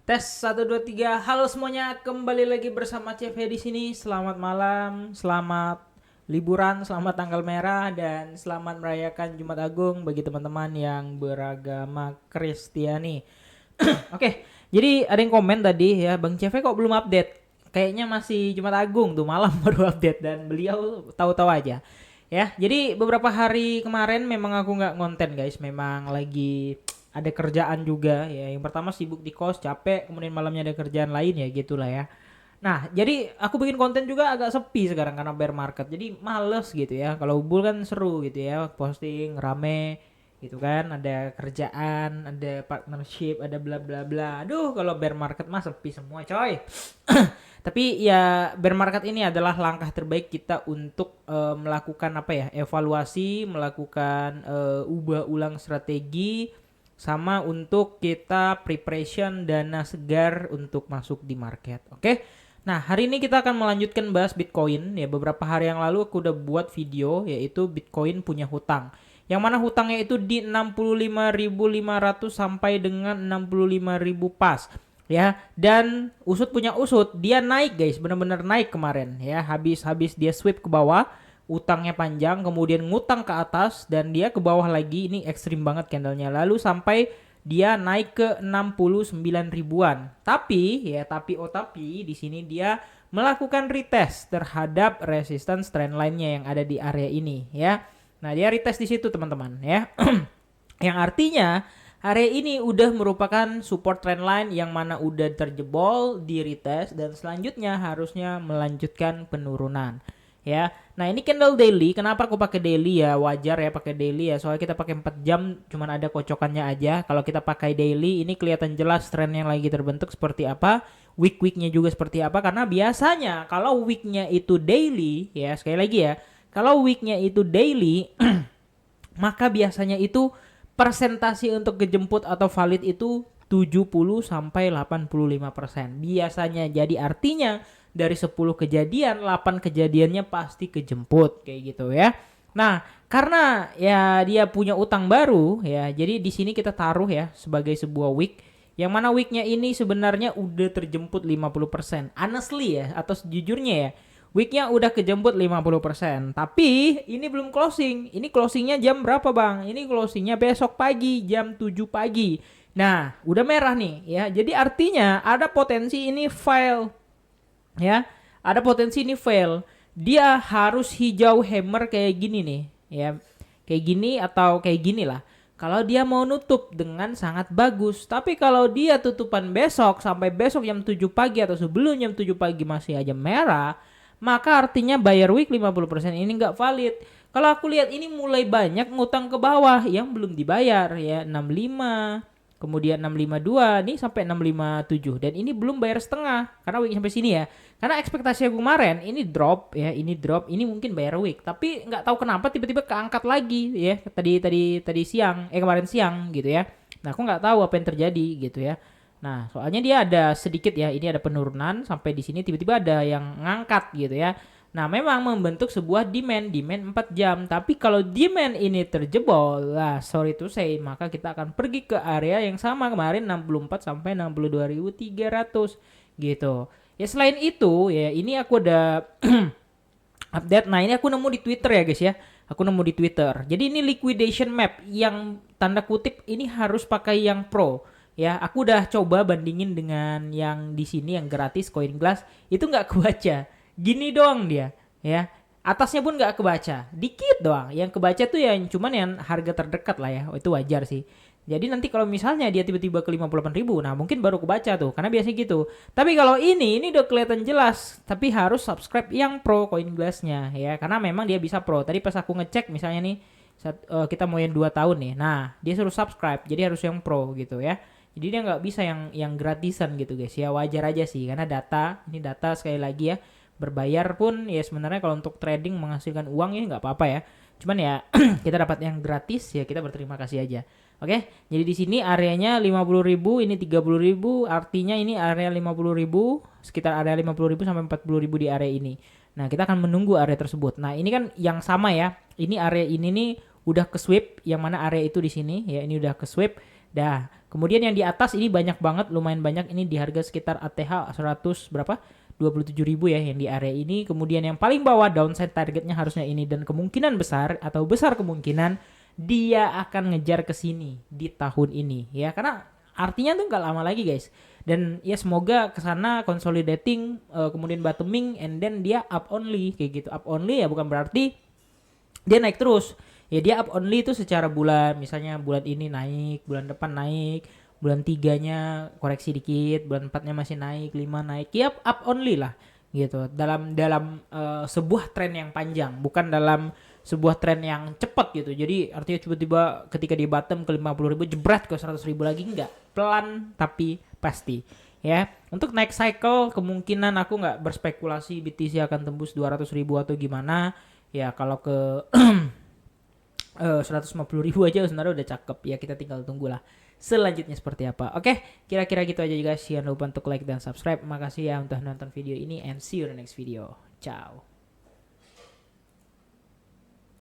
Tes 1 2 3. Halo semuanya, kembali lagi bersama CV di sini. Selamat malam, selamat liburan, selamat tanggal merah dan selamat merayakan Jumat Agung bagi teman-teman yang beragama Kristiani. Oke, jadi ada yang komen tadi ya, Bang CV kok belum update? Kayaknya masih Jumat Agung tuh malam baru update dan beliau tahu-tahu aja. Ya, jadi beberapa hari kemarin memang aku nggak ngonten guys, memang lagi ada kerjaan juga ya. Yang pertama sibuk di kos, capek, kemudian malamnya ada kerjaan lain ya gitulah ya. Nah, jadi aku bikin konten juga agak sepi sekarang karena bear market. Jadi males gitu ya. Kalau bull kan seru gitu ya, posting rame gitu kan, ada kerjaan, ada partnership, ada bla bla bla. Aduh, kalau bear market mah sepi semua, coy. Tapi ya bear market ini adalah langkah terbaik kita untuk melakukan apa ya? Evaluasi, melakukan ubah ulang strategi sama untuk kita preparation dana segar untuk masuk di market. Oke. Nah, hari ini kita akan melanjutkan bahas Bitcoin ya. Beberapa hari yang lalu aku udah buat video yaitu Bitcoin punya hutang. Yang mana hutangnya itu di 65.500 sampai dengan 65.000 pas ya. Dan usut punya usut, dia naik guys, benar-benar naik kemarin ya. Habis dia sweep ke bawah, utangnya panjang, kemudian ngutang ke atas dan dia ke bawah lagi. Ini ekstrim banget candlenya, lalu sampai dia naik ke 69 ribuan. Tapi di sini dia melakukan retest terhadap resistance trendline-nya yang ada di area ini ya. Nah, dia retest di situ teman-teman ya. Yang artinya area ini udah merupakan support trendline yang mana udah terjebol di retest dan selanjutnya harusnya melanjutkan penurunan ya. Nah, ini candle daily. Kenapa aku pakai daily ya? Wajar ya pakai daily ya. Soalnya kita pakai 4 jam cuman ada kocokannya aja. Kalau kita pakai daily ini kelihatan jelas tren yang lagi terbentuk seperti apa. Week-weeknya juga seperti apa, karena biasanya kalau weeknya itu daily ya, sekali lagi ya, kalau weeknya itu daily maka biasanya itu persentasi untuk kejemput atau valid itu 70 sampai 85% biasanya. Jadi artinya dari 10 kejadian 8 kejadiannya pasti kejemput kayak gitu ya. Nah, karena ya dia punya utang baru ya, jadi di sini kita taruh ya sebagai sebuah week yang mana weeknya ini sebenarnya udah terjemput 50%. Honestly ya, atau sejujurnya ya, weeknya udah kejemput 50%. Tapi ini belum closing. Ini closingnya jam berapa bang? Ini closingnya besok pagi jam 7 pagi. Nah, udah merah nih ya. Jadi artinya ada potensi ini fail ya. Ada potensi ini fail. Dia harus hijau hammer kayak gini nih ya. Kayak gini atau kayak gini lah. Kalau dia mau nutup dengan sangat bagus. Tapi kalau dia tutupan besok sampai besok jam 7 pagi atau sebelum jam 7 pagi masih aja merah, maka artinya buyer week 50% ini nggak valid. Kalau aku lihat ini mulai banyak ngutang ke bawah yang belum dibayar ya, 65, kemudian 652 nih sampai 657 dan ini belum bayar setengah karena week sampai sini ya. Karena ekspektasi aku kemarin ini drop ya, ini mungkin bayar week, tapi nggak tahu kenapa tiba-tiba keangkat lagi ya tadi siang kemarin siang gitu ya. Nah, aku nggak tahu apa yang terjadi gitu ya. Nah, soalnya dia ada sedikit ya, ini ada penurunan sampai di sini tiba-tiba ada yang ngangkat gitu ya. Nah, memang membentuk sebuah demand 4 jam. Tapi kalau demand ini terjebol, lah sorry to say, maka kita akan pergi ke area yang sama kemarin 64 sampai 62.300 gitu. Ya selain itu, ya ini aku ada update. Nah, ini aku nemu di Twitter ya guys ya. Aku nemu di Twitter. Jadi ini liquidation map yang tanda kutip ini harus pakai yang pro. Ya, aku udah coba bandingin dengan yang di sini yang gratis Coin Glass, itu nggak kebaca. Gini doang dia, ya. Atasnya pun nggak kebaca, dikit doang. Yang kebaca tuh yang cuman yang harga terdekat lah ya, itu wajar sih. Jadi nanti kalau misalnya dia tiba-tiba ke 58.000, nah mungkin baru kebaca tuh, karena biasanya gitu. Tapi kalau ini udah kelihatan jelas, tapi harus subscribe yang pro Coin Glass-nya ya, karena memang dia bisa pro. Tadi pas aku ngecek misalnya nih, kita mau yang 2 tahun nih, nah dia suruh subscribe, jadi harus yang pro gitu ya. Jadi dia nggak bisa yang gratisan gitu guys ya, wajar aja sih karena ini data sekali lagi ya, berbayar pun ya sebenarnya kalau untuk trading menghasilkan uang ya nggak apa-apa ya, cuman ya kita dapat yang gratis ya kita berterima kasih aja. Oke, jadi di sini areanya 50.000, ini 30.000, artinya ini area 50.000, sekitar area 50.000 sampai 40.000 di area ini. Nah, kita akan menunggu area tersebut. Nah, ini kan yang sama ya, ini area ini nih udah ke sweep, yang mana area itu di sini ya, ini udah ke sweep. Dah, Kemudian yang di atas ini banyak banget, lumayan banyak, ini di harga sekitar ATH 100 berapa? 27.000 ya yang di area ini. Kemudian yang paling bawah downside targetnya harusnya ini, dan kemungkinan besar atau besar kemungkinan dia akan ngejar ke sini di tahun ini ya, karena artinya tuh nggak lama lagi guys. Dan ya semoga kesana consolidating, kemudian bottoming, and then dia up only kayak gitu. Up only ya bukan berarti dia naik terus ya, dia up only itu secara bulan, misalnya bulan ini naik, bulan depan naik, bulan 3-nya koreksi dikit, bulan 4-nya masih naik, 5 naik, ya up only lah gitu, dalam dalam sebuah tren yang panjang, bukan dalam sebuah tren yang cepat gitu. Jadi artinya tiba-tiba ketika di bottom ke 50.000 jebret ke 100.000 lagi, enggak, pelan tapi pasti ya. Untuk next cycle kemungkinan aku nggak berspekulasi BTC akan tembus 200.000 atau gimana ya. Kalau ke 150.000 aja sebenarnya udah cakep ya, kita tinggal tunggulah selanjutnya seperti apa. Oke, kira-kira gitu aja guys. Jangan lupa untuk like dan subscribe. Makasih ya untuk nonton video ini, and see you in the next video. Ciao.